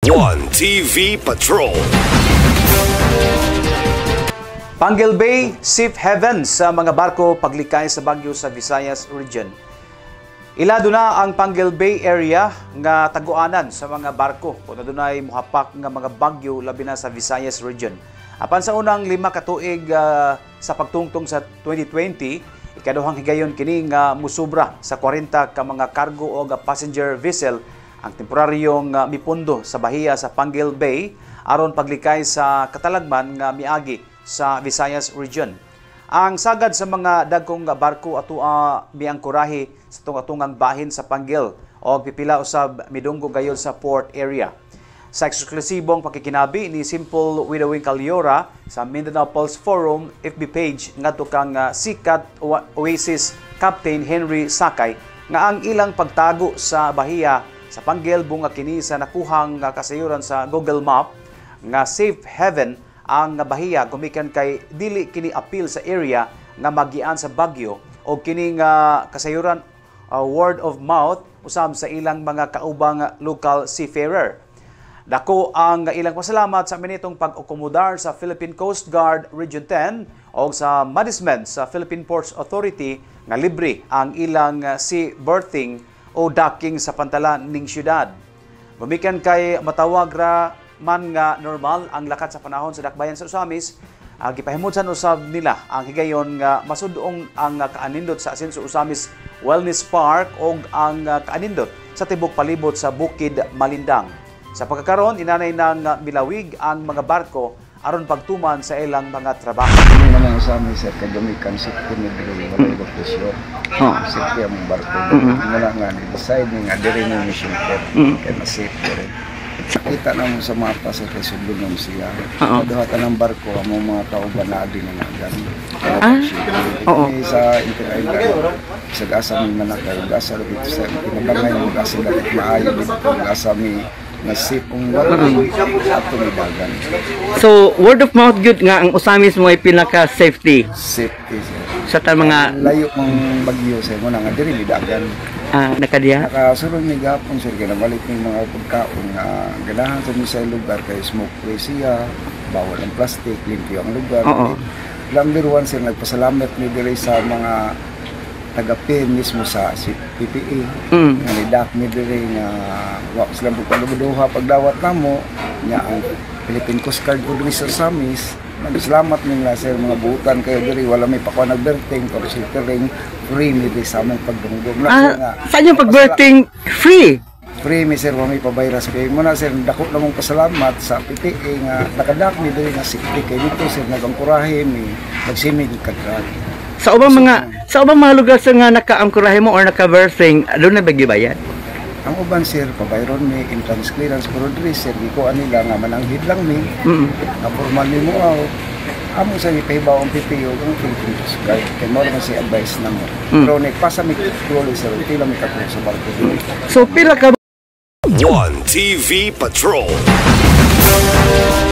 One TV Patrol. Panguil Bay, safe haven sa mga barko paglikay sa bagyo sa Visayas region. Ilado na ang Panguil Bay area nga taguanan sa mga barko kung adunay mohapak nga mga bagyo labi na sa Visayas region. Apan sa unang 5 ka tuig sa pagtungtong sa 2020, ikaduhang higayon kini nga musubra sa 40 ka mga cargo o passenger vessel ang temporaryong mipundo sa bahiya sa Panguil Bay aron paglikay sa katalagman nga miagi sa Visayas region. Ang sagad sa mga dagkong barko ato miangkurahi sa tungatungang bahin sa Panguil o pipila usab midunggo gayon sa port area. Sa eksklusibong pakikinabi ni Simple Widowing Calyora sa Mindanao Pulse Forum FB page ngadto kang sikat Oasis Captain Henry Sakay nga ang ilang pagtago sa bahiya sa Panguil bunga kini sa nakuhang kasayuran sa Google Map nga safe haven ang bahiya gumikan kay dili kini appeal sa area nga magian sa bagyo o kini nga kasayuran word of mouth usab sa ilang mga kaubang local seafarer. Dako ang ilang pasalamat sa minitong pag-akomodar sa Philippine Coast Guard Region 10 o sa management sa Philippine Ports Authority nga libre ang ilang sea berthing o docking sa pantalan ning syudad. Gumikan kay matawag ra man nga normal ang lakat sa panahon sa dakbayan sa Usamis, gipahimutsan usab nila ang higayon nga masudong ang kaanindot sa Asenso Usamis Wellness Park o ang kaanindot sa tibok palibot sa Bukid Malindang. Sa pagkakaroon, inanay ng milawig ang mga barko aron pagtuman sa ilang mga trabaho. Ini naman sa amin sa kagamikan safety ni diri walay location. Safety ang barko. Wala nga ni decide nga diri nga mission port kay safe diri. Kita na sa mapa sa kasulod ng siya. Dahat ng barko ang mga kauban na adi na gani. Sa Inter-Island sa gasa mi manakay gasa dito sa pinabangay ng gasa dapat maayo dito gasa mi nasip kung wala ato ni dagan. So word of mouth good nga ang Usamis mo ay pinaka safety. Safety sa mga layo mong bagyo sa mo nga diri dagan. Nakadiya. Nakasulod ni gapon sir kay nabalik ni mga pagkaon nga ganahan sa sa lugar kay smoke free siya, bawal ang plastic, limpyo ang lugar. Number 1 sir nagpasalamat ni diri sa mga taga-PIN mismo sa PPE nga nidak mi diri nga wa sila pagpaluduha pagdawat namo nya ang Philippine Coast Guard ug sa Usamis. Salamat nila sir mga buutan kayo diri wala may pakuha nagberting pero sheltering free mi diri sa among pagdungdong na saan yung pagberting free? Free mi sir wa may pabayras kay mo na sir dako na mong pasalamat sa PPE nga nakadak mi diri nga safety kay dito sir nagangkurahe mi nagsimig kadrat. Sa ubang mga lugar sa nga naka-angkurahe mo or naka-berthing, doon na bagibayad? Ang uban sir, pabayron may entrance clearance pero diri sir, gikuan nila nga mananghid lang mi. Nga formal ni mo amo sa ipahibaw ang PPO ang Philippine Coast Guard. Kaya mo naman si advice na mo. Pero nagpasa mi tuloy sir, pila mi kapo sa barko. So pila ka One TV Patrol.